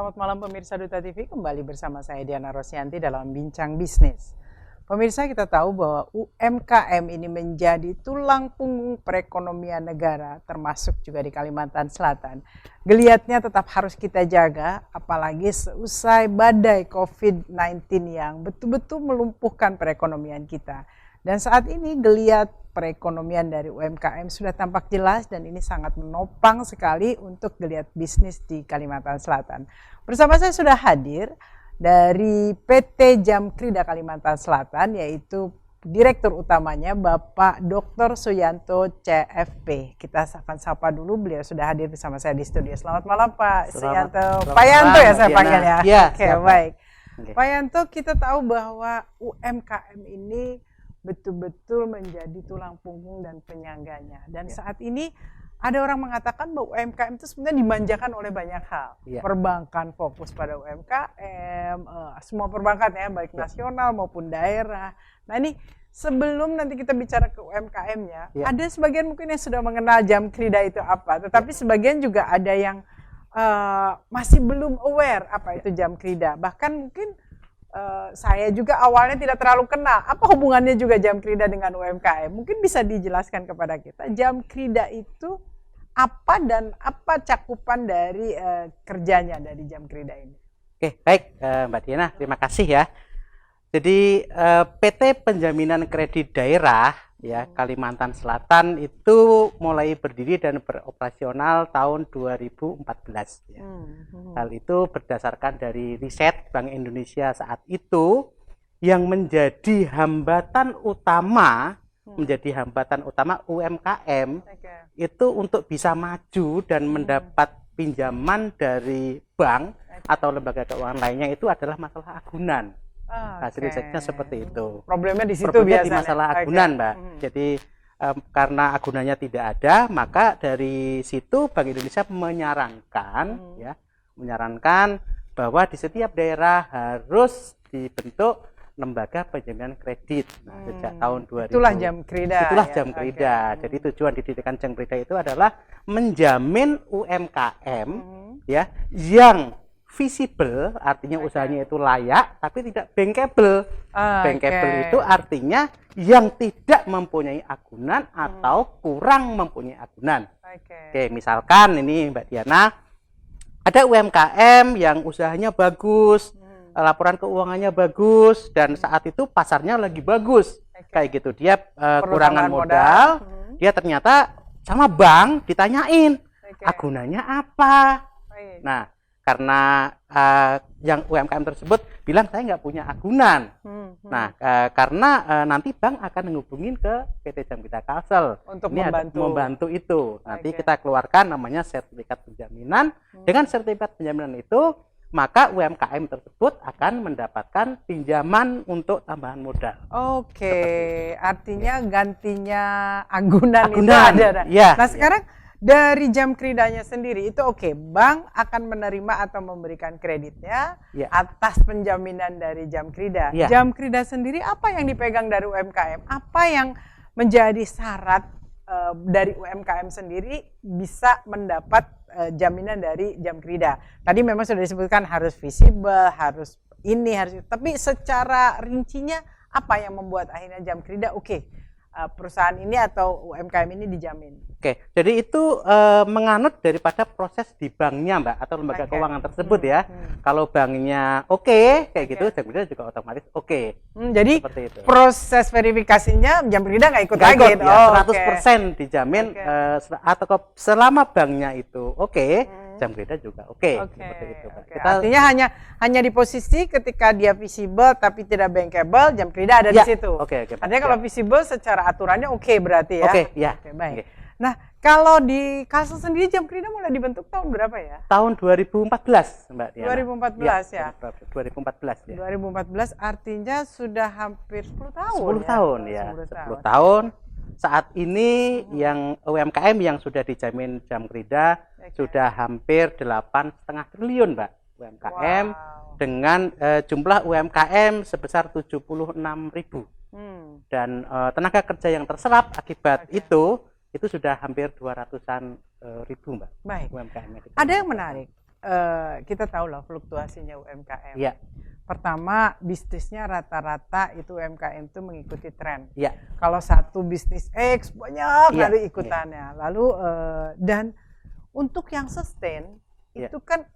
Selamat malam pemirsa Duta TV, kembali bersama saya Diana Rosyanti dalam Bincang Bisnis. Pemirsa, kita tahu bahwa UMKM ini menjadi tulang punggung perekonomian negara, termasuk juga di Kalimantan Selatan. Geliatnya tetap harus kita jaga, apalagi seusai badai COVID-19 yang betul-betul melumpuhkan perekonomian kita. Dan saat ini geliat perekonomian dari UMKM sudah tampak jelas dan ini sangat menopang sekali untuk geliat bisnis di Kalimantan Selatan. Bersama saya sudah hadir dari PT Jamkrida Kalimantan Selatan, yaitu Direktur utamanya Bapak Dr. Suyanto CFP. Kita akan sapa dulu, beliau sudah hadir bersama saya di studio. Selamat malam Pak Suyanto. Pak Yanto ya saya panggil ya? Ya, Oke, baik. Okay. Pak Yanto, kita tahu bahwa UMKM ini betul-betul menjadi tulang punggung dan penyangganya. Dan saat ini ada orang mengatakan bahwa UMKM itu sebenarnya dimanjakan oleh banyak hal. Perbankan fokus pada UMKM, semua perbankan ya, baik nasional maupun daerah. Nah ini sebelum nanti kita bicara ke UMKM-nya, ada sebagian mungkin yang sudah mengenal Jamkrida itu apa, tetapi sebagian juga ada yang masih belum aware apa itu Jamkrida. Bahkan mungkin saya juga awalnya tidak terlalu kenal apa hubungannya juga Jamkrida dengan UMKM. Mungkin bisa dijelaskan kepada kita Jamkrida itu apa dan apa cakupan dari kerjanya dari Jamkrida ini. Oke, baik Mbak Diana, terima kasih ya. Jadi PT Penjaminan Kredit Daerah ya Kalimantan Selatan itu mulai berdiri dan beroperasional tahun 2014 ya. Hal itu berdasarkan dari riset Bank Indonesia saat itu yang menjadi hambatan utama UMKM itu untuk bisa maju dan mendapat pinjaman dari bank atau lembaga keuangan lainnya itu adalah masalah agunan. Hasil risetnya seperti itu. Problemnya di situ biasanya. Di biasanya. masalah agunan, Mbak. Jadi karena agunannya tidak ada, maka dari situ Bank Indonesia menyarankan bahwa di setiap daerah harus dibentuk lembaga penjaminan kredit. Nah, sejak tahun 2000. Itulah Jamkrida. Itulah Jamkrida. Jadi tujuan didikan Jamkrida itu adalah menjamin UMKM ya yang visible, artinya usahanya itu layak tapi tidak bankable. Bankable itu artinya yang tidak mempunyai agunan atau kurang mempunyai agunan. Oke, misalkan ini Mbak Diana, ada UMKM yang usahanya bagus, laporan keuangannya bagus, dan saat itu pasarnya lagi bagus. Kayak gitu, dia kurangan modal, dia ternyata sama bank ditanyain, agunannya apa? Nah, karena yang UMKM tersebut bilang saya nggak punya agunan. Nah, karena nanti bank akan menghubungin ke PT Jamkrida Kalsel untuk membantu itu. Nanti kita keluarkan namanya sertifikat penjaminan. Dengan sertifikat penjaminan itu, maka UMKM tersebut akan mendapatkan pinjaman untuk tambahan modal. Oke, artinya gantinya agunan itu ada. Ya, nah sekarang dari Jamkridanya sendiri itu bank akan menerima atau memberikan kreditnya atas penjaminan dari Jamkrida. Jamkrida sendiri apa yang dipegang dari UMKM? Apa yang menjadi syarat dari UMKM sendiri bisa mendapat jaminan dari Jamkrida? Tadi memang sudah disebutkan harus visible, harus ini, harus itu. Tapi secara rincinya apa yang membuat akhirnya Jamkrida perusahaan ini atau UMKM ini dijamin? Oke, jadi itu menganut daripada proses di banknya, Mbak, atau lembaga keuangan tersebut ya. Kalau banknya kayak gitu, Jamkrida juga otomatis jadi proses verifikasinya Jamkrida nggak ikut lagi. Ya, 100% dijamin atau selama banknya itu Jamkrida juga seperti itu. Artinya hanya di posisi ketika dia visible tapi tidak bankable, Jamkrida ada di situ. Artinya kalau visible secara aturannya berarti ya. Baik. Nah, kalau di Kalsel sendiri Jamkrida mulai dibentuk tahun berapa ya? Tahun 2014, Mbak Diana. 2014 ya. 2014 ya. 2014 artinya sudah hampir 10 tahun. 10 tahun ya. 10 tahun. Saat ini yang UMKM yang sudah dijamin Jamkrida sudah hampir 8,5 triliun, Mbak. UMKM dengan jumlah UMKM sebesar 76.000. Dan tenaga kerja yang terserap akibat itu sudah hampir 200-an ribu, Mbak. Baik. UMKM. Ada yang menarik. kita tahu lah fluktuasinya UMKM. Ya. Pertama, bisnisnya rata-rata itu UMKM itu mengikuti tren. Ya. Kalau satu bisnis X banyak Iya, kali ikutannya. Lalu dan untuk yang sustain itu kan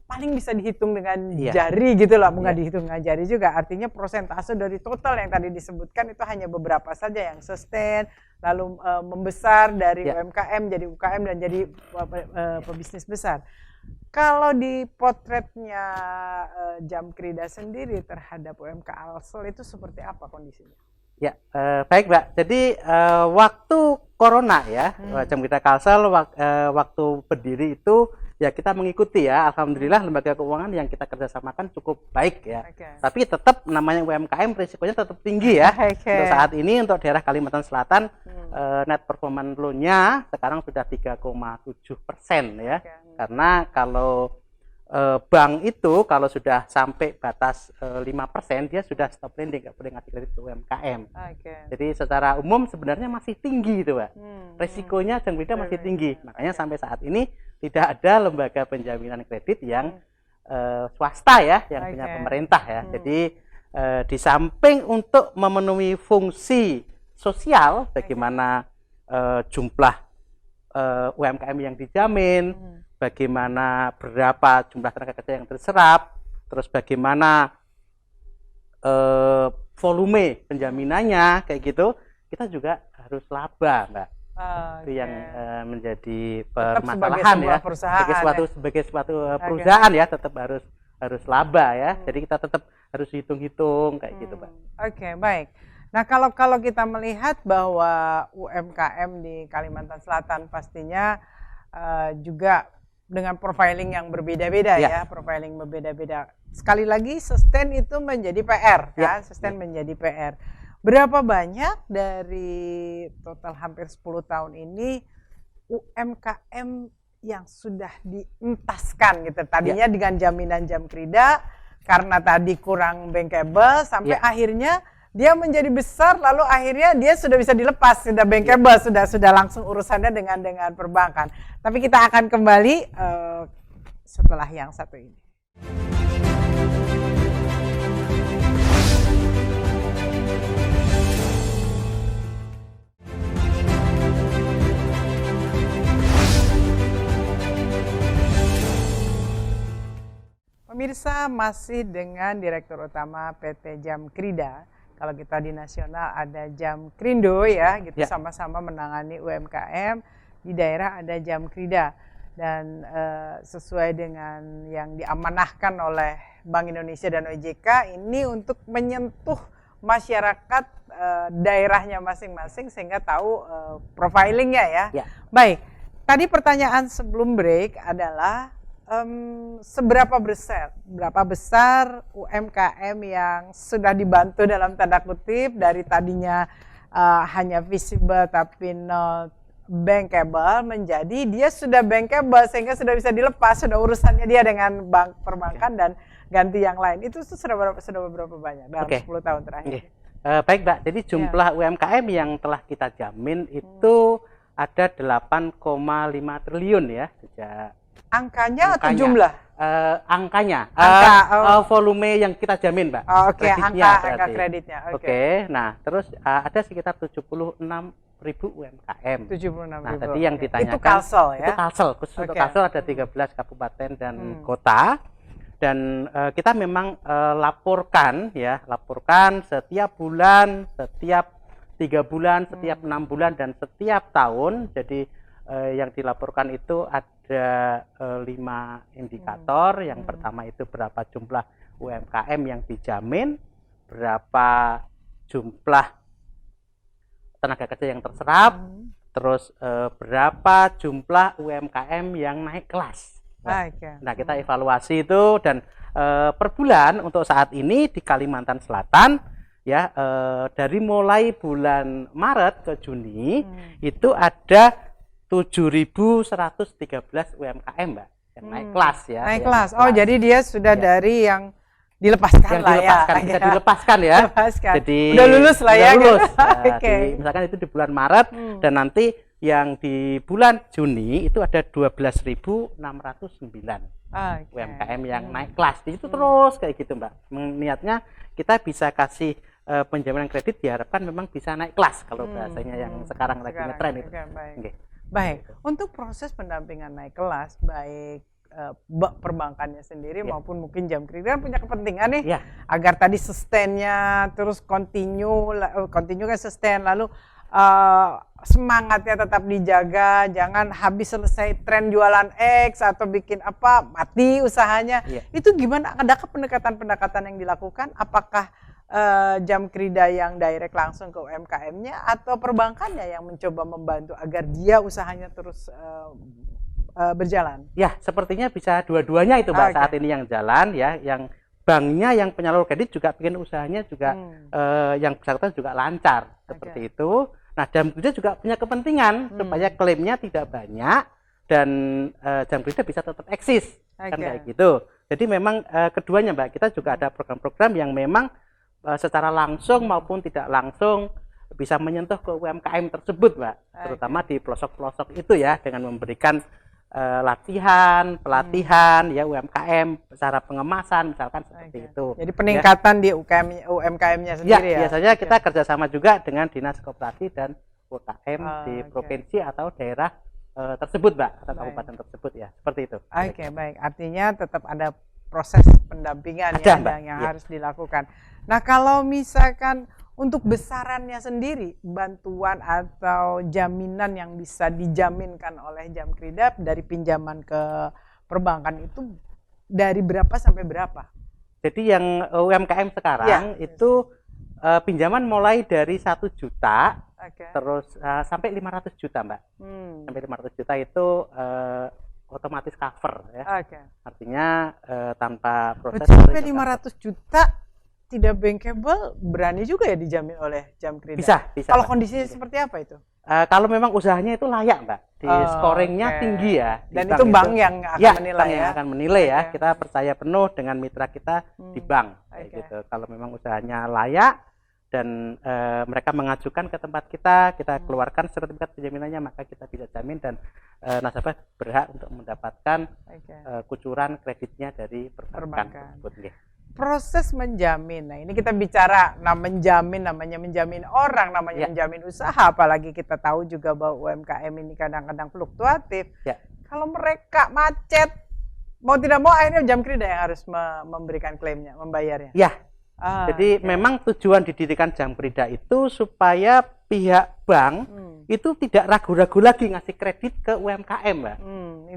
paling bisa dihitung dengan jari gitu lah, bukan dihitung dengan jari juga. Artinya persentase dari total yang tadi disebutkan itu hanya beberapa saja yang sustain, lalu membesar dari UMKM jadi UKM dan jadi pebisnis besar. Kalau di potretnya Jamkrida sendiri terhadap UMK Alsel itu seperti apa kondisinya? Ya, baik Mbak. Jadi waktu Corona ya, Jamkrida Kalsel waktu berdiri itu ya kita mengikuti ya, alhamdulillah lembaga keuangan yang kita kerjasamakan cukup baik ya. Tapi tetap namanya UMKM risikonya tetap tinggi ya. Untuk saat ini untuk daerah Kalimantan Selatan net performance loan-nya sekarang sudah 3,7% ya. Karena kalau bank itu kalau sudah sampai batas 5% dia sudah stop lending, nggak boleh ngasih kredit ke UMKM. Jadi secara umum sebenarnya masih tinggi itu, Pak. Resikonya Jamkrida masih tinggi. Makanya sampai saat ini tidak ada lembaga penjaminan kredit yang swasta ya, yang punya pemerintah ya. Jadi di samping untuk memenuhi fungsi sosial, bagaimana jumlah UMKM yang dijamin, bagaimana berapa jumlah tenaga kerja yang terserap, terus bagaimana volume penjaminannya kayak gitu, kita juga harus laba, Mbak. Itu yang menjadi permasalahan ya. Sebagai suatu perusahaan ya tetap harus laba ya. Jadi kita tetap harus hitung-hitung kayak gitu, Mbak. Oke, baik. Nah, kalau kita melihat bahwa UMKM di Kalimantan Selatan pastinya juga dengan profiling yang berbeda-beda ya, profiling berbeda-beda. Sekali lagi sustain itu menjadi PR ya, sustain menjadi PR. Berapa banyak dari total hampir 10 tahun ini UMKM yang sudah dientaskan gitu. Tadinya dengan jaminan Jamkrida karena tadi kurang bankable sampai akhirnya dia menjadi besar, lalu akhirnya dia sudah bisa dilepas, sudah bankable, sudah langsung urusannya dengan perbankan. Tapi kita akan kembali setelah yang satu ini. Pemirsa, masih dengan Direktur Utama PT Jamkrida. Kalau kita di nasional ada Jamkrindo ya, gitu sama-sama menangani UMKM. Di daerah ada Jamkrida dan sesuai dengan yang diamanahkan oleh Bank Indonesia dan OJK ini untuk menyentuh masyarakat daerahnya masing-masing sehingga tahu profilingnya ya. Baik, tadi pertanyaan sebelum break adalah seberapa besar UMKM yang sudah dibantu dalam tanda kutip dari tadinya hanya visible tapi not bankable menjadi dia sudah bankable sehingga sudah bisa dilepas, sudah urusannya dia dengan bank perbankan dan ganti yang lain. Itu sudah berapa banyak dalam 10 tahun terakhir? Baik, Mbak. Jadi jumlah UMKM yang telah kita jamin itu ada 8,5 triliun ya sejak. Angkanya atau jumlah? Angkanya. Volume yang kita jamin, Mbak. Angka kreditnya. Nah terus ada sekitar 76.000 UMKM. 76.000. Nah tadi yang ditanyakan. Itu Kalsel ya? Itu Kalsel. Khusus untuk Kalsel ada 13 kabupaten dan kota. Dan kita memang laporkan setiap bulan, setiap 3 bulan, setiap 6 bulan, dan setiap tahun. Jadi yang dilaporkan itu ada 5 indikator. Yang pertama itu berapa jumlah UMKM yang dijamin, berapa jumlah tenaga kerja yang terserap, terus berapa jumlah UMKM yang naik kelas. Nah kita evaluasi itu dan per bulan untuk saat ini di Kalimantan Selatan ya dari mulai bulan Maret ke Juni itu ada 7.113 UMKM, Mbak, yang naik kelas ya. Naik kelas. Oh, jadi dia sudah dari yang dilepaskan bisa dilepaskan ya. Jadi udah lulus lah ya. Lulus. Misalkan itu di bulan Maret dan nanti yang di bulan Juni itu ada 12.609 UMKM yang naik kelas. Di situ terus kayak gitu, Mbak. Niatnya kita bisa kasih penjaminan kredit, diharapkan memang bisa naik kelas kalau bahasanya yang sekarang lagi ngetren itu. Baik. Baik. Untuk proses pendampingan naik kelas, baik perbankannya sendiri maupun mungkin jam kredit kan punya kepentingan nih agar tadi sustainnya terus continue kan sustain, lalu semangatnya tetap dijaga, jangan habis selesai tren jualan X atau bikin apa mati usahanya. Itu gimana? Adakah pendekatan-pendekatan yang dilakukan? Apakah jam krida yang direct langsung ke UMKM-nya atau perbankannya yang mencoba membantu agar dia usahanya terus berjalan? Ya, sepertinya bisa dua-duanya itu, Mbak. Saat ini yang jalan ya, yang banknya, yang penyalur kredit juga bikin usahanya juga yang bersangkutan juga lancar seperti itu. Nah, jam krida juga punya kepentingan supaya klaimnya tidak banyak dan jam krida bisa tetap eksis, kan kayak gitu. Jadi memang keduanya, Mbak, kita juga ada program-program yang memang secara langsung maupun tidak langsung bisa menyentuh ke UMKM tersebut, Mbak, terutama di pelosok-pelosok itu ya, dengan memberikan latihan, pelatihan ya UMKM, cara pengemasan misalkan seperti itu. Jadi peningkatan di UMKM-nya sendiri ya. Biasanya kita kerjasama juga dengan Dinas Koperasi dan UKM di provinsi atau daerah tersebut, Mbak, atau kabupaten tersebut ya, seperti itu. Baik. Artinya tetap ada proses pendampingan yang harus dilakukan. Nah, kalau misalkan untuk besarannya sendiri, bantuan atau jaminan yang bisa dijaminkan oleh jam krida dari pinjaman ke perbankan itu dari berapa sampai berapa? Jadi yang UMKM sekarang itu pinjaman mulai dari 1 juta terus sampai 500 juta, Mbak. Sampai 500 juta itu otomatis cover ya. Artinya tanpa proses. Sampai 500 juta tidak bankable, berani juga ya dijamin oleh jam krida? Bisa. Kalau kondisinya seperti apa itu? Kalau memang usahanya itu layak, Mbak, di scoringnya tinggi ya. Dan itu bank yang akan menilai yang akan menilai ya. Kita percaya penuh dengan mitra kita di bank. Gitu. Kalau memang usahanya layak dan mereka mengajukan ke tempat kita keluarkan sertifikat penjaminannya, maka kita bisa jamin dan nasabah berhak untuk mendapatkan kucuran kreditnya dari perbankan tersebut. Proses menjamin, nah ini kita bicara namanya menjamin orang, namanya menjamin usaha, apalagi kita tahu juga bahwa UMKM ini kadang-kadang fluktuatif. Kalau mereka macet, mau tidak mau akhirnya jam krida yang harus memberikan klaimnya, membayarnya. Jadi memang tujuan didirikan jam krida itu supaya pihak bank itu tidak ragu-ragu lagi ngasih kredit ke UMKM, Mbak.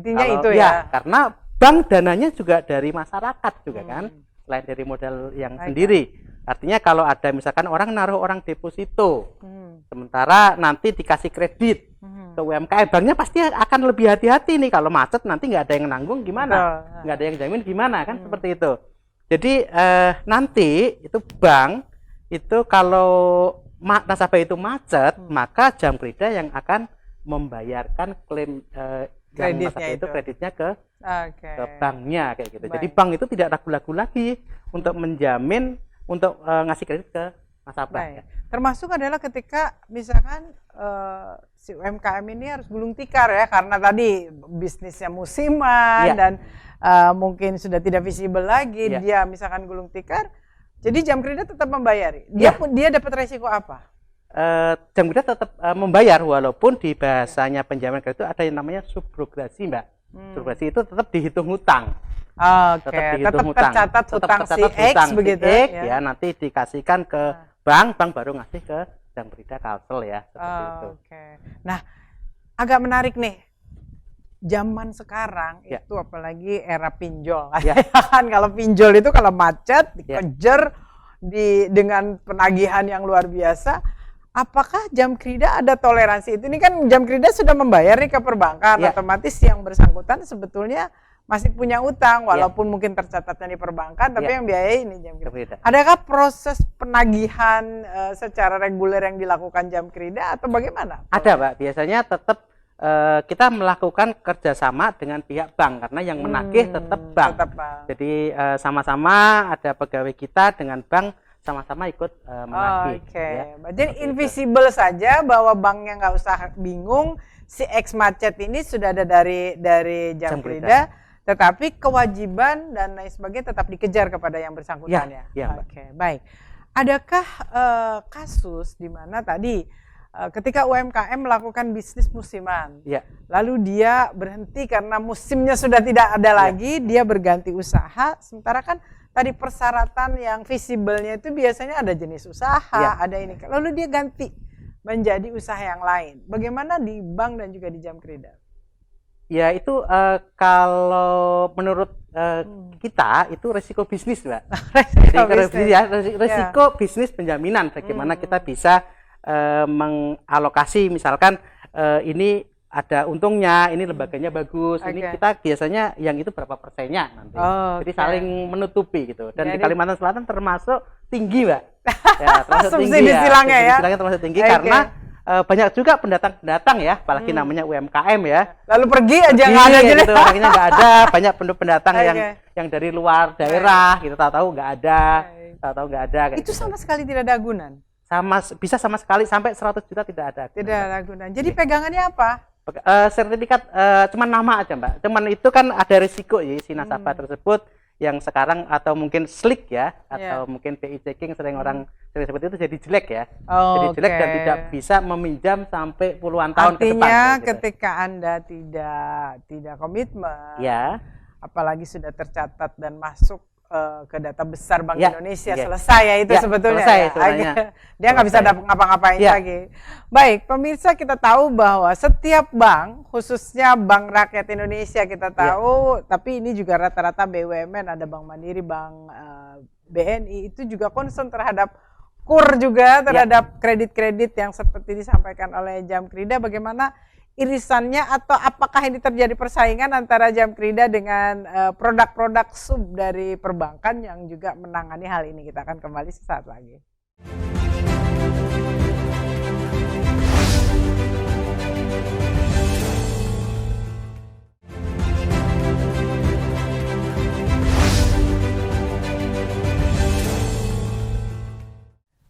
Intinya itu ya. Karena bank dananya juga dari masyarakat juga kan. Selain dari modal yang sendiri. Artinya kalau ada misalkan orang naruh orang deposito, sementara nanti dikasih kredit ke UMKM, banknya pasti akan lebih hati-hati nih, kalau macet nanti nggak ada yang nanggung gimana, nggak ada yang jamin gimana kan, seperti itu. Jadi nanti itu bank itu kalau nasabah itu macet, maka jam krida yang akan membayarkan klaim kreditnya ke banknya kayak gitu. Jadi bank itu tidak ragu-ragu lagi untuk menjamin, untuk ngasih kredit ke nasabah. Termasuk adalah ketika misalkan si UMKM ini harus gulung tikar ya, karena tadi bisnisnya musiman dan mungkin sudah tidak visible lagi, dia misalkan gulung tikar, jadi jam krida tetap membayari. Dia dapat resiko apa? Jam krida tetap membayar, walaupun di bahasanya penjamin kredit itu ada yang namanya subrogasi, Mbak. Subrogasi itu tetap dihitung hutang. Tetap tercatat hutang si X begitu ya. Nanti dikasihkan ke bank baru ngasih ke jam krida kalsel ya, seperti itu. Nah, agak menarik nih. Zaman sekarang itu apalagi era pinjol. Kan kalau pinjol itu kalau macet dikejar dengan penagihan yang luar biasa. Apakah jam krida ada toleransi itu? Ini kan jam krida sudah membayar nih ke perbankan, otomatis yang bersangkutan sebetulnya masih punya utang, walaupun mungkin tercatatnya di perbankan, tapi yang biayai ini jam krida. Adakah proses penagihan secara reguler yang dilakukan jam krida atau bagaimana? Ada, Pak. Biasanya tetap kita melakukan kerjasama dengan pihak bank, karena yang menagih tetap bank. Jadi sama-sama ada pegawai kita dengan bank, sama-sama ikut menagih. Jadi invisible saja, bahwa banknya nggak usah bingung, si X macet ini sudah ada dari Jamkrida, tetapi kewajiban dan lain sebagainya tetap dikejar kepada yang bersangkutan ya. Oke, baik. Adakah kasus di mana tadi ketika UMKM melakukan bisnis musiman, lalu dia berhenti karena musimnya sudah tidak ada lagi, dia berganti usaha, sementara kan tadi persyaratan yang visible-nya itu biasanya ada jenis usaha, ada ini, lalu dia ganti menjadi usaha yang lain. Bagaimana di bank dan juga di Jamkrida? Ya itu kalau menurut kita itu resiko bisnis, Mbak. Resiko bisnis penjaminan. Bagaimana kita bisa mengalokasi, misalkan ini ada untungnya, ini lembaganya bagus, ini kita biasanya yang itu berapa persennya nanti. Jadi saling menutupi gitu. Dan di Kalimantan Selatan termasuk tinggi, Mbak. Ya, termasuk tinggi ya. Silangnya termasuk tinggi karena banyak juga pendatang ya, apalagi namanya UMKM ya. Lalu pergi aja nggak ada gitu, akhirnya nggak ada. Banyak pendatang yang dari luar daerah gitu, tahu-tahu nggak ada, Itu sama sekali tidak ada agunan. Bisa sama sekali sampai 100 juta tidak ada. Tidak ada agunan. Jadi pegangannya apa? Sertifikat cuman nama aja, Mbak. Cuman itu kan ada risiko ya si nasabah tersebut yang sekarang atau mungkin slick ya, atau mungkin BI checking sering orang sering sebut itu jadi jelek ya. Jadi jelek dan tidak bisa meminjam sampai puluhan tahun ke depan. Artinya ketika Anda tidak komitmen, apalagi sudah tercatat dan masuk ke data besar Bank Indonesia, selesai ya itu sebetulnya. Dia nggak bisa ngapa-ngapain lagi. Baik, pemirsa, kita tahu bahwa setiap bank, khususnya Bank Rakyat Indonesia kita tahu, tapi ini juga rata-rata BUMN, ada Bank Mandiri, Bank BNI, itu juga concern terhadap KUR juga, terhadap kredit-kredit yang seperti disampaikan oleh Jamkrida. Bagaimana irisannya atau apakah ini terjadi persaingan antara Jamkrida dengan produk-produk sub dari perbankan yang juga menangani hal ini? Kita akan kembali sesaat lagi.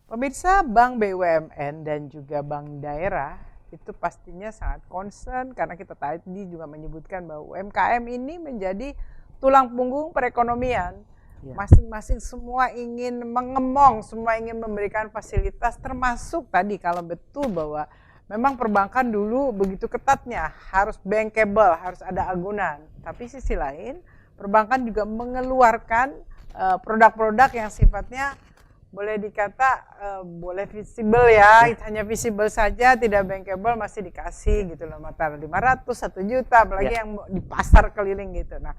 Pemirsa, Bank BUMN dan juga Bank Daerah itu pastinya sangat concern karena kita tadi juga menyebutkan bahwa UMKM ini menjadi tulang punggung perekonomian. Masing-masing semua ingin mengemong, semua ingin memberikan fasilitas, termasuk tadi kalau betul bahwa memang perbankan dulu begitu ketatnya, harus bankable, harus ada agunan. Tapi sisi lain, perbankan juga mengeluarkan produk-produk yang sifatnya boleh dikata boleh visible ya, hanya visible saja, tidak bankable masih dikasih gitu loh, mata 500, 1 juta, apalagi yang di pasar keliling gitu. Nah,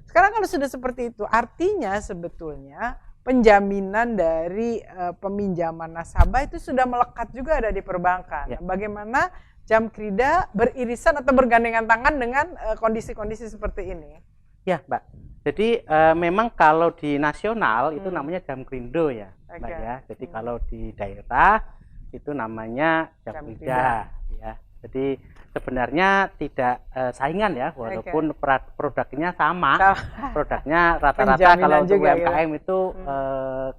sekarang kalau sudah seperti itu, artinya sebetulnya penjaminan dari peminjaman nasabah itu sudah melekat juga ada di perbankan. Bagaimana Jamkrida beririsan atau bergandengan tangan dengan kondisi-kondisi seperti ini? Ya, Mbak. Jadi memang kalau di nasional itu namanya Jamkrindo ya, Mbak ya. Jadi kalau di daerah itu namanya Jamkrida ya. Jadi sebenarnya tidak saingan ya, walaupun produknya sama. Produknya rata-rata kalau untuk UMKM itu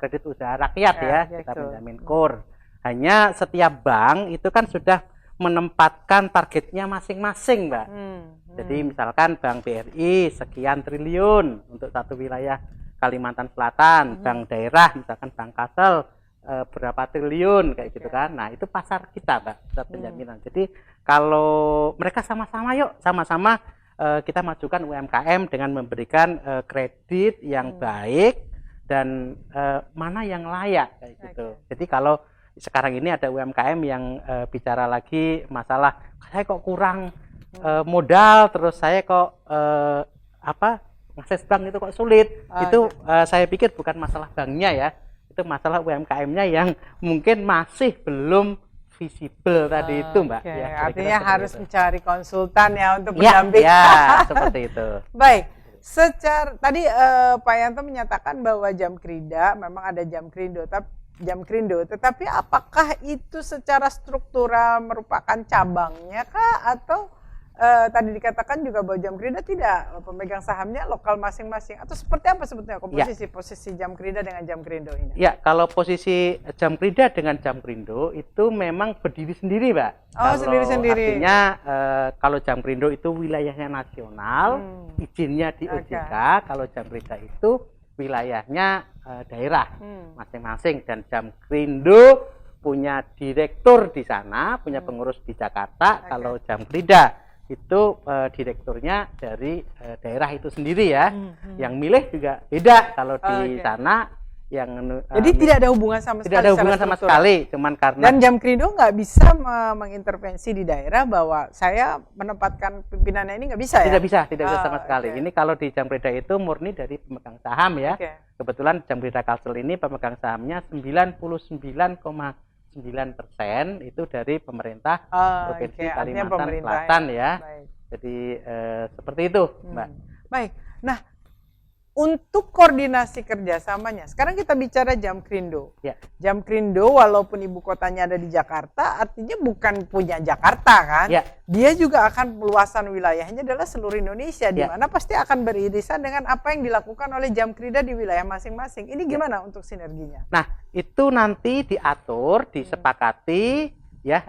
kredit usaha rakyat ya, kita menjamin KUR. Hanya setiap bank itu kan sudah menempatkan targetnya masing-masing, Mbak. Jadi misalkan Bank BRI sekian triliun untuk satu wilayah Kalimantan Selatan, Bank Daerah misalkan Bank Kasel berapa triliun kayak gitu kan. Nah, itu pasar kita, Mbak, pusat penjaminan. Jadi kalau mereka sama-sama sama-sama kita majukan UMKM dengan memberikan kredit yang baik dan mana yang layak kayak gitu. Jadi kalau sekarang ini ada UMKM yang bicara lagi masalah saya kok kurang modal, terus saya kok akses bank itu kok sulit. Itu saya pikir bukan masalah banknya ya, itu masalah UMKM-nya yang mungkin masih belum visible tadi itu, Mbak. Ya, artinya harus mencari konsultan ya untuk mendampingi. Ya, seperti itu. Baik. Tadi Pak Yanto menyatakan bahwa Jamkrida memang ada Jamkrindo, tetapi apakah itu secara struktural merupakan cabangnya kah atau tadi dikatakan juga bahwa Jamkrida tidak pemegang sahamnya lokal masing-masing, atau seperti apa sebetulnya posisi Jamkrida dengan Jamkrindo ini? Ya, kalau posisi Jamkrida dengan Jamkrindo itu memang berdiri sendiri, Mbak. Oh, sendiri-sendiri. Artinya kalau Jamkrindo itu wilayahnya nasional, izinnya di OJK. Kalau Jamkrida itu wilayahnya daerah masing-masing, dan Jamkrindo punya direktur di sana, punya pengurus di Jakarta. Kalau Jamkrida itu direkturnya dari daerah itu sendiri ya. Yang milih juga beda. Kalau di sana yang jadi tidak ada hubungan sama sekali. Tidak ada hubungan sama sekali, cuman karena dan Jamkrindo nggak bisa mengintervensi di daerah bahwa saya menempatkan pimpinannya ini nggak bisa ya? Tidak bisa sama sekali. Ini kalau di Jamkrida itu murni dari pemegang saham ya. Kebetulan Jamkrida Kalsel ini pemegang sahamnya 99,9% itu dari pemerintah Provinsi Kalimantan Selatan ya. Jadi seperti itu, Mbak. Baik. Nah, untuk koordinasi kerjasamanya, sekarang kita bicara Jamkrindo. Jamkrindo walaupun ibu kotanya ada di Jakarta, artinya bukan punya Jakarta kan? Dia juga akan luasan wilayahnya adalah seluruh Indonesia, di mana pasti akan beririsan dengan apa yang dilakukan oleh Jamkrida di wilayah masing-masing. Ini gimana untuk sinerginya? Nah, itu nanti diatur, disepakati ya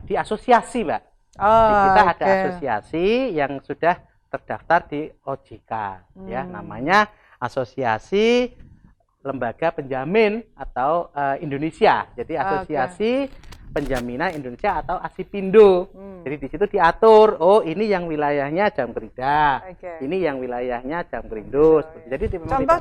di asosiasi, Mbak. Kita ada asosiasi yang sudah terdaftar di OJK ya, namanya Asosiasi Lembaga Penjamin atau Indonesia. Jadi Asosiasi Penjaminan Indonesia atau ASIPindo. Jadi di situ diatur, oh ini yang wilayahnya Jamkrida, ini yang wilayahnya Jamkrindo. Jadi contoh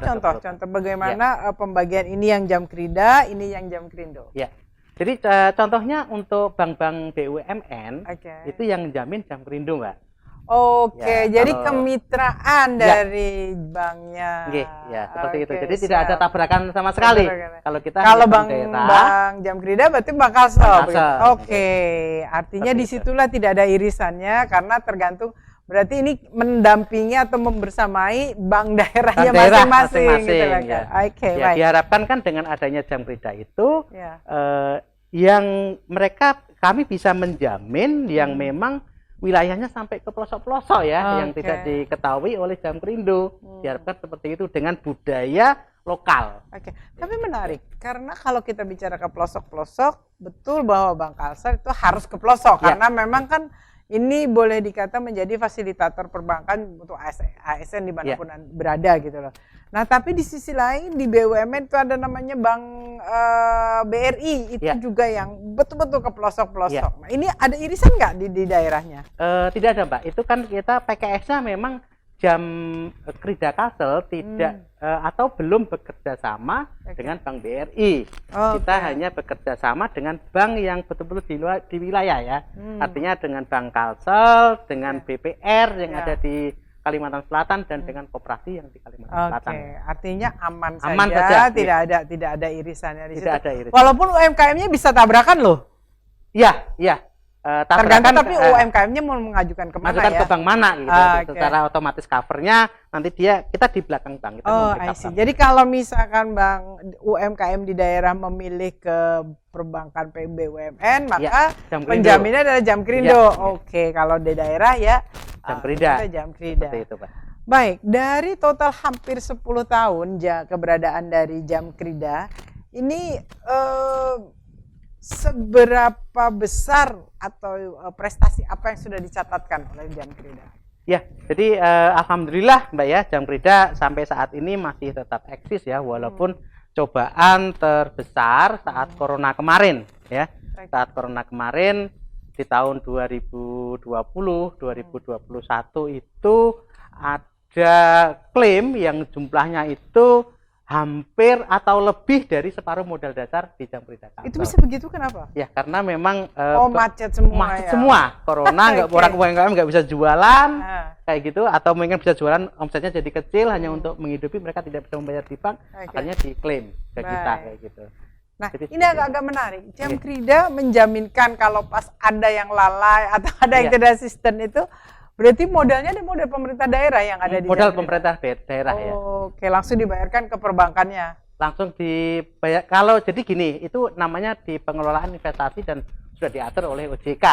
bagaimana pembagian ini yang Jamkrida, ini yang Jamkrindo. Ya. Jadi contohnya untuk bank-bank BUMN itu yang jamin Jamkrindo, Mbak. Jadi kemitraan dari banknya. Seperti itu. Jadi tidak ada tabrakan sama sekali. Kalau bank Jamkrida berarti Bank Kalsel. Artinya disitulah tidak ada irisannya karena tergantung. Berarti ini mendampingi atau membersamai bank daerahnya masing-masing. Gitu diharapkan kan dengan adanya Jamkrida itu yang kami bisa menjamin yang memang wilayahnya sampai ke pelosok-pelosok ya, yang tidak diketahui oleh Jamkrindo. Diharapkan seperti itu dengan budaya lokal. Tapi menarik karena kalau kita bicara ke pelosok-pelosok, betul bahwa Bank Kalsel itu harus ke pelosok karena memang kan ini boleh dikata menjadi fasilitator perbankan untuk ASN dimanapun berada gitu loh. Nah tapi di sisi lain di BUMN itu ada namanya Bank BRI itu juga yang betul-betul ke pelosok-pelosok. Nah ini ada irisan nggak di daerahnya? Tidak ada, Mbak. Itu kan kita PKS-nya memang Jamkrida Kalsel tidak atau belum bekerja sama dengan Bank BRI. Kita hanya bekerja sama dengan bank yang betul-betul di wilayah ya. Artinya dengan Bank Kalsel, dengan BPR yang ada di Kalimantan Selatan dan dengan koperasi yang di Kalimantan Selatan. Artinya aman saja, tidak ada irisannya di situ. Ada irisan. Walaupun UMKM-nya bisa tabrakan loh. Iya. Tergantung tapi UMKM-nya mau mengajukan kemana ya? Ke bank mana gitu. Secara otomatis covernya nanti kita di belakang bank. Jadi kalau misalkan bank UMKM di daerah memilih ke perbankan BUMN, maka penjaminnya adalah Jamkrindo. Kalau di daerah ya Jamkrida. Seperti itu, Pak. Baik, dari total hampir 10 tahun keberadaan dari Jamkrida, ini seberapa besar atau prestasi apa yang sudah dicatatkan oleh Jamkrida? Ya, jadi alhamdulillah Mbak ya, Jamkrida sampai saat ini masih tetap eksis ya, walaupun cobaan terbesar saat corona kemarin ya. Saat corona kemarin di tahun 2020, 2021 itu ada klaim yang jumlahnya itu hampir atau lebih dari separuh modal dasar di Jamkrida Kalsel. Itu bisa begitu kenapa? Ya karena memang macet semua. Macet semua. Corona orang UMKM nggak bisa jualan kayak gitu, atau mungkin bisa jualan omsetnya jadi kecil hanya untuk menghidupi, mereka tidak bisa membayar di bank, akhirnya diklaim ke kita kayak gitu. Nah, jadi ini agak menarik. Jamkrida menjaminkan kalau pas ada yang lalai atau ada yang tidak asisten itu, berarti modalnya di modal pemerintah daerah yang ada di modal pemerintah daerah ya. Langsung dibayarkan ke perbankannya. Langsung dibayar. Kalau jadi gini, itu namanya di pengelolaan investasi dan sudah diatur oleh OJK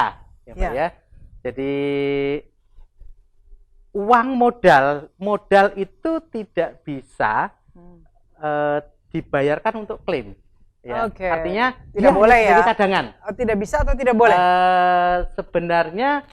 ya, Pak ya. Jadi uang modal itu tidak bisa dibayarkan untuk klaim. Ya. Oke. Artinya tidak boleh ya. Cadangan. Tidak bisa atau tidak boleh? Sebenarnya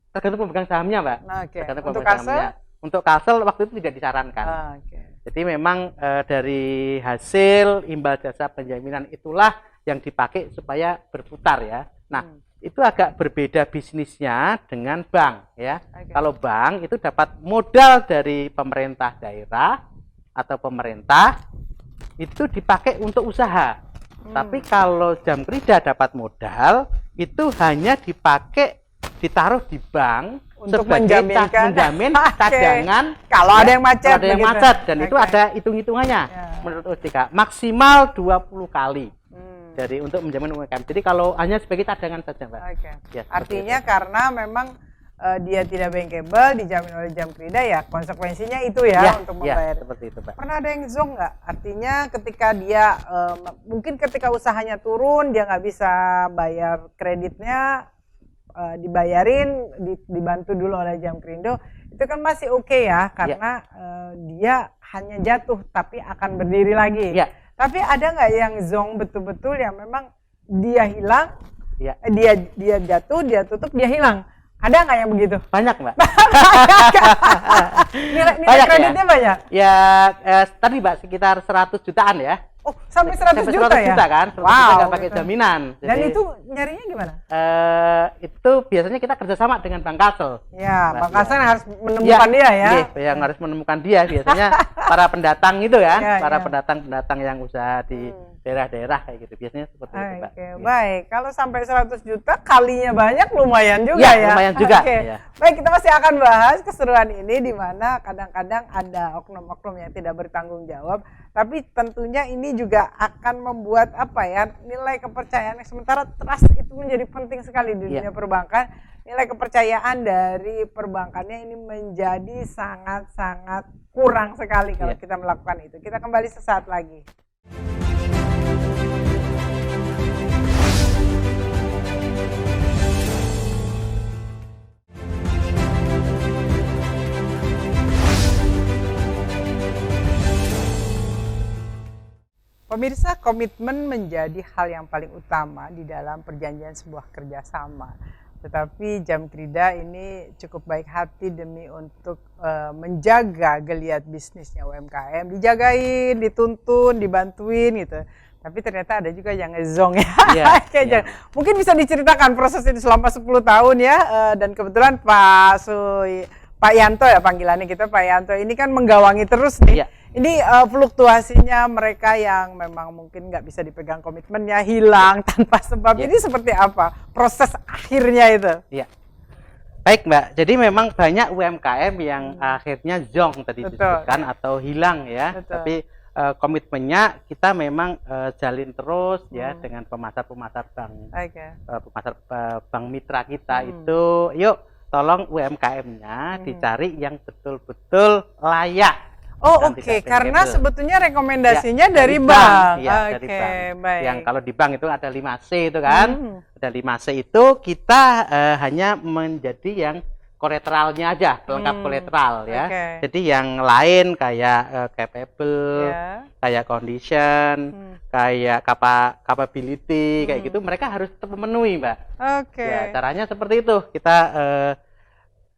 tergantung pemegang sahamnya, Mbak. Oke. Tergantung Untuk pemegang kasel? sahamnya. Untuk kasel waktu itu tidak disarankan. Oke. Jadi memang dari hasil imbal jasa penjaminan itulah yang dipakai supaya berputar ya. Nah, itu agak berbeda bisnisnya dengan bank ya. Okay. Kalau bank itu dapat modal dari pemerintah daerah atau pemerintah itu dipakai untuk usaha. Tapi kalau Jamkrida dapat modal itu hanya dipakai ditaruh di bank untuk menjamin cadangan kalau ya, ada yang macet, kalau ada yang macet dan itu ada hitung-hitungannya menurut OJK maksimal 20 kali dari untuk menjamin UMKM. Jadi kalau hanya sebagai cadangan saja, Mbak. Ya, artinya karena memang dia tidak bankable dijamin oleh Jamkrida ya konsekuensinya itu ya untuk membayar. Seperti itu, Mbak. Pernah ada yang zonk nggak? Artinya ketika dia mungkin ketika usahanya turun dia nggak bisa bayar kreditnya dibayarin dibantu dulu oleh Jamkrindo itu kan masih oke ya karena dia hanya jatuh tapi akan berdiri lagi. Tapi ada nggak yang zonk betul-betul yang memang dia hilang, dia jatuh, dia tutup, dia hilang? Ada nggak yang begitu? Banyak, Mbak. nilai kreditnya banyak? Ya tadi, Mbak, sekitar 100 jutaan ya. Oh, sampai 100 juta ya? Kan? 100 juta nggak pakai jaminan. Dan itu nyarinya gimana? Itu biasanya kita kerjasama dengan Bank Kasel. Ya, Bank Kasel harus menemukan dia ya. Yang harus menemukan dia biasanya para pendatang itu kan, para pendatang yang usaha di daerah-daerah kayak gitu. Biasanya seperti itu, Mbak. Baik. Kalau sampai 100 juta kalinya banyak lumayan juga ya. Lumayan juga. Baik, kita masih akan bahas keseruan ini di mana kadang-kadang ada oknum-oknum yang tidak bertanggung jawab, tapi tentunya ini juga akan membuat nilai kepercayaan. Sementara trust itu menjadi penting sekali di dunia perbankan. Nilai kepercayaan dari perbankannya ini menjadi sangat-sangat kurang sekali kalau kita melakukan itu. Kita kembali sesaat lagi. Pemirsa, komitmen menjadi hal yang paling utama di dalam perjanjian sebuah kerjasama. Tetapi Jamkrida ini cukup baik hati demi untuk menjaga geliat bisnisnya UMKM. Dijagain, dituntun, dibantuin gitu. Tapi ternyata ada juga yang ngezong ya. Mungkin bisa diceritakan proses ini selama 10 tahun ya. Dan kebetulan Pak Yanto ya panggilannya kita, Pak Yanto ini kan menggawangi terus nih. Ini fluktuasinya mereka yang memang mungkin nggak bisa dipegang komitmennya, hilang tanpa sebab. Ini seperti apa proses akhirnya itu? Baik, Mbak. Jadi memang banyak UMKM yang akhirnya zonk tadi disebutkan atau hilang ya. Tapi komitmennya kita memang jalin terus ya dengan pemasar-pemasar bank, pemasar bank mitra kita itu. Yuk, tolong UMKM-nya dicari yang betul-betul layak. Karena sebetulnya rekomendasinya dari bank. Dari bank. Baik. Yang kalau di bank itu ada 5C itu kan. Ada 5C itu kita hanya menjadi yang koleteralnya aja, pelengkap koleteral ya. Jadi yang lain kayak capable, kayak condition, kayak capability, kayak gitu mereka harus terpenuhi, Mbak. Ya, caranya seperti itu.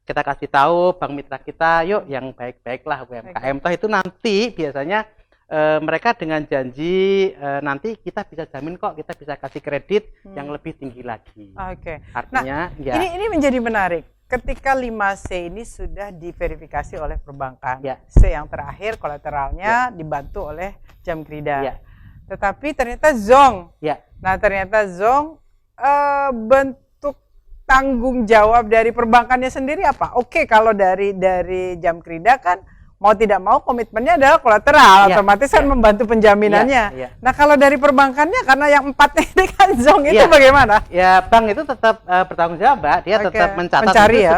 Kita kasih tahu bank mitra kita, yuk yang baik-baiklah UMKM. Toh itu nanti biasanya mereka dengan janji nanti kita bisa jamin kok, kita bisa kasih kredit yang lebih tinggi lagi. Artinya ini menjadi menarik. Ketika 5C ini sudah diverifikasi oleh perbankan, C yang terakhir kolateralnya dibantu oleh Jamkrida. Tetapi ternyata zonk. Nah ternyata zonk bentuk tanggung jawab dari perbankannya sendiri apa? Kalau dari Jamkrida kan mau tidak mau komitmennya adalah kolateral, otomatis kan membantu penjaminannya. Nah kalau dari perbankannya karena yang 4 ini kan zonk itu bagaimana? Ya bank itu tetap bertanggung jawab, Mbak. Dia tetap mencatat itu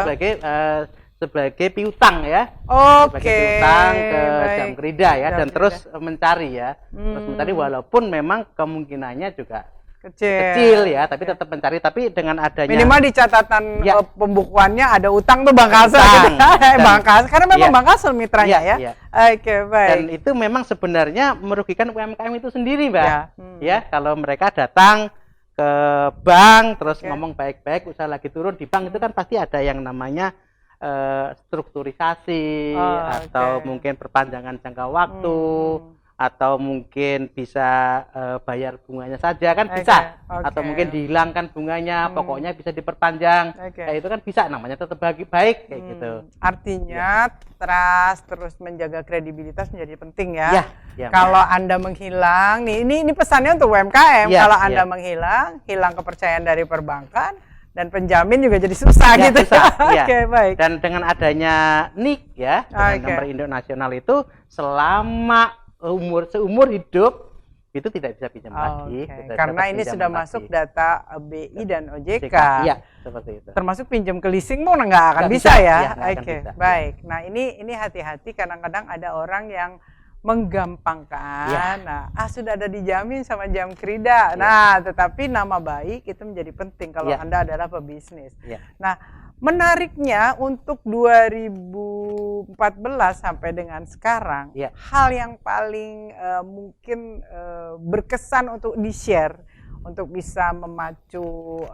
sebagai piutang ya. Sebagai piutang ke Jamkrida ya dan terus mencari ya. Terus mencari walaupun memang kemungkinannya juga kecil ya, tapi tetap mencari. Tapi dengan adanya minimal di catatan ya, pembukuannya ada utang tuh Bang Kalsel gitu. Bang Kalsel, karena memang Bang Kalsel mitranya ya. Oke, baik. Dan itu memang sebenarnya merugikan UMKM itu sendiri, Mbak. Ya, kalau mereka datang ke bank terus ngomong baik-baik, usaha lagi turun di bank itu kan pasti ada yang namanya strukturisasi atau mungkin perpanjangan jangka waktu. Atau mungkin bisa bayar bunganya saja kan bisa, atau mungkin dihilangkan bunganya, pokoknya bisa diperpanjang, kayak itu kan bisa, namanya tetap baik kayak gitu. Artinya trust terus menjaga kredibilitas menjadi penting ya. Kalau Anda menghilang, ini pesannya untuk UMKM, kalau Anda menghilang, hilang kepercayaan dari perbankan dan penjamin juga jadi susah gitu. Oke, baik. Dan dengan adanya NIK ya, dengan nomor induk nasional itu selama seumur hidup itu tidak bisa pinjam lagi. Karena ini sudah masuk data BI dan OJK. Iya, seperti itu. Termasuk pinjam ke leasing mau nggak akan bisa ya. Baik. Nah ini hati-hati, kadang-kadang ada orang yang menggampangkan. Nah, sudah ada dijamin sama Jamkrida. Nah, tetapi nama baik itu menjadi penting kalau Anda adalah pebisnis. Nah, menariknya untuk 2014 sampai dengan sekarang, hal yang paling mungkin berkesan untuk di-share untuk bisa memacu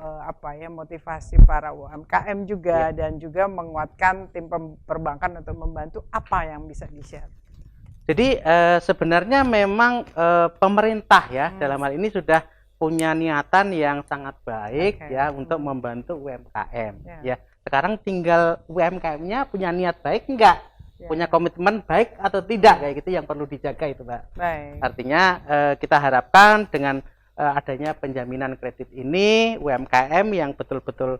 motivasi para UMKM juga dan juga menguatkan tim perbankan untuk membantu, apa yang bisa di-share? Jadi sebenarnya memang pemerintah ya dalam hal ini sudah punya niatan yang sangat baik ya untuk membantu UMKM ya. Sekarang tinggal UMKM-nya punya niat baik enggak? Punya komitmen baik atau tidak, kayak gitu yang perlu dijaga itu, Mbak. Artinya kita harapkan dengan adanya penjaminan kredit ini, UMKM yang betul-betul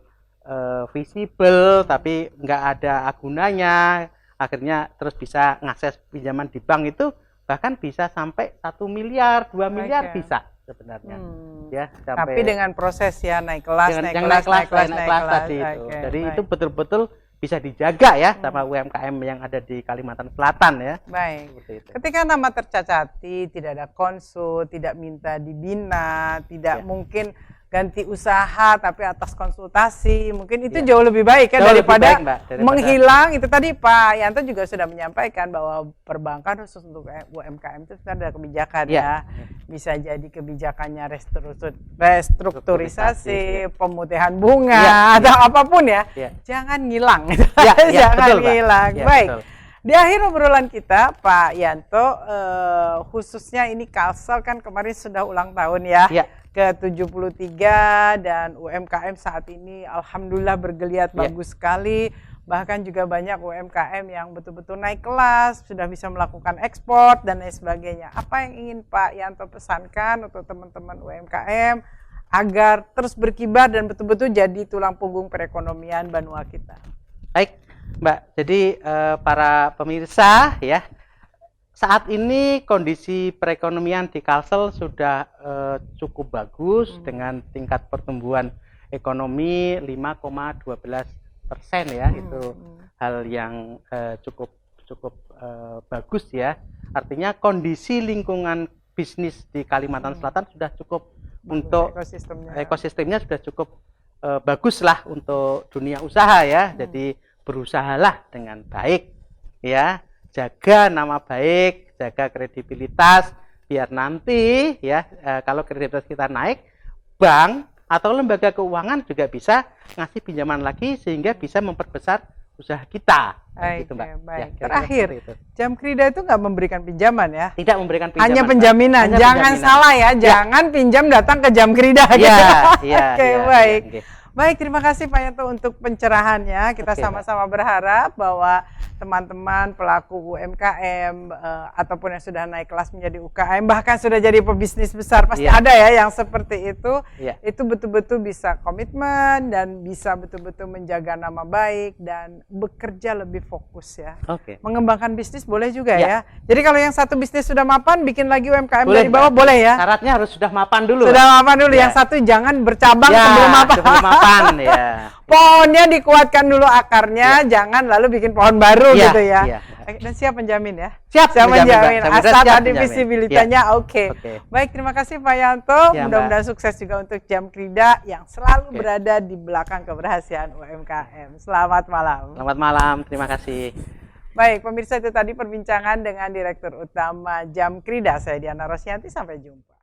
visible tapi enggak ada agunanya, akhirnya terus bisa ngakses pinjaman di bank itu bahkan bisa sampai 1 miliar, 2 miliar bisa sebenarnya. Ya, tapi dengan proses ya naik kelas tadi itu. Jadi itu betul-betul bisa dijaga ya sama UMKM yang ada di Kalimantan Selatan ya. Ketika nama tercacati, tidak ada konsul, tidak minta dibina, tidak mungkin ganti usaha tapi atas konsultasi, mungkin itu jauh lebih baik kan daripada menghilang. Itu tadi Pak Yanto juga sudah menyampaikan bahwa perbankan khusus untuk UMKM itu sudah ada kebijakan bisa jadi kebijakannya restrukturisasi, pemutihan bunga atau apapun ya. Jangan ngilang. Jangan ngilang. Baik. Di akhir obrolan kita, Pak Yanto, khususnya ini Kalsel kan kemarin sudah ulang tahun ya, ke-73 dan UMKM saat ini alhamdulillah bergeliat bagus sekali. Bahkan juga banyak UMKM yang betul-betul naik kelas, sudah bisa melakukan ekspor dan lain sebagainya. Apa yang ingin Pak Yanto pesankan untuk teman-teman UMKM agar terus berkibar dan betul-betul jadi tulang punggung perekonomian Banua kita? Baik, Mbak. Jadi para pemirsa ya, saat ini kondisi perekonomian di Kalsel sudah cukup bagus dengan tingkat pertumbuhan ekonomi 5,12% ya. Itu hal yang cukup bagus ya. Artinya kondisi lingkungan bisnis di Kalimantan Selatan sudah cukup untuk ekosistemnya sudah cukup bagus lah untuk dunia usaha ya. Jadi berusahalah dengan baik ya. Jaga nama baik, jaga kredibilitas, biar nanti ya kalau kredibilitas kita naik, bank atau lembaga keuangan juga bisa ngasih pinjaman lagi sehingga bisa memperbesar usaha kita. Gitu, Mbak. Baik. Ya, terakhir, Jamkrida itu nggak memberikan pinjaman ya? Tidak memberikan pinjaman. Hanya penjaminan. Hanya jangan penjaminan. Salah ya, jangan pinjam datang ke Jamkrida. Oke, baik. Baik, terima kasih Pak Yanto untuk pencerahannya. Kita sama-sama berharap bahwa teman-teman pelaku UMKM ataupun yang sudah naik kelas menjadi UKM, bahkan sudah jadi pebisnis besar, pasti ada ya yang seperti itu. Itu betul-betul bisa komitmen dan bisa betul-betul menjaga nama baik dan bekerja lebih fokus ya. Mengembangkan bisnis boleh juga ya. Jadi kalau yang satu bisnis sudah mapan, bikin lagi UMKM dari bawah boleh ya? Syaratnya harus sudah mapan dulu. Sudah mapan dulu. Yang satu jangan bercabang sebelum mapan. Ya. Pohonnya dikuatkan dulu akarnya, jangan lalu bikin pohon baru breakthrough Iya, gitu ya. iya. Dan siap menjamin ya. Siap Siap menjamin. Mbak. Asal Siap tadi menjamin. visibilitasnya Iya. oke. Oke. Baik, terima kasih Pak Yanto. Ya, Mudah-mudahan sukses juga untuk Jam Krida yang selalu Oke. berada di belakang keberhasilan UMKM. Selamat malam. Selamat malam, terima kasih. Baik, pemirsa, itu tadi perbincangan dengan Direktur Utama Jam Krida. Saya Diana Rosyanti, sampai jumpa.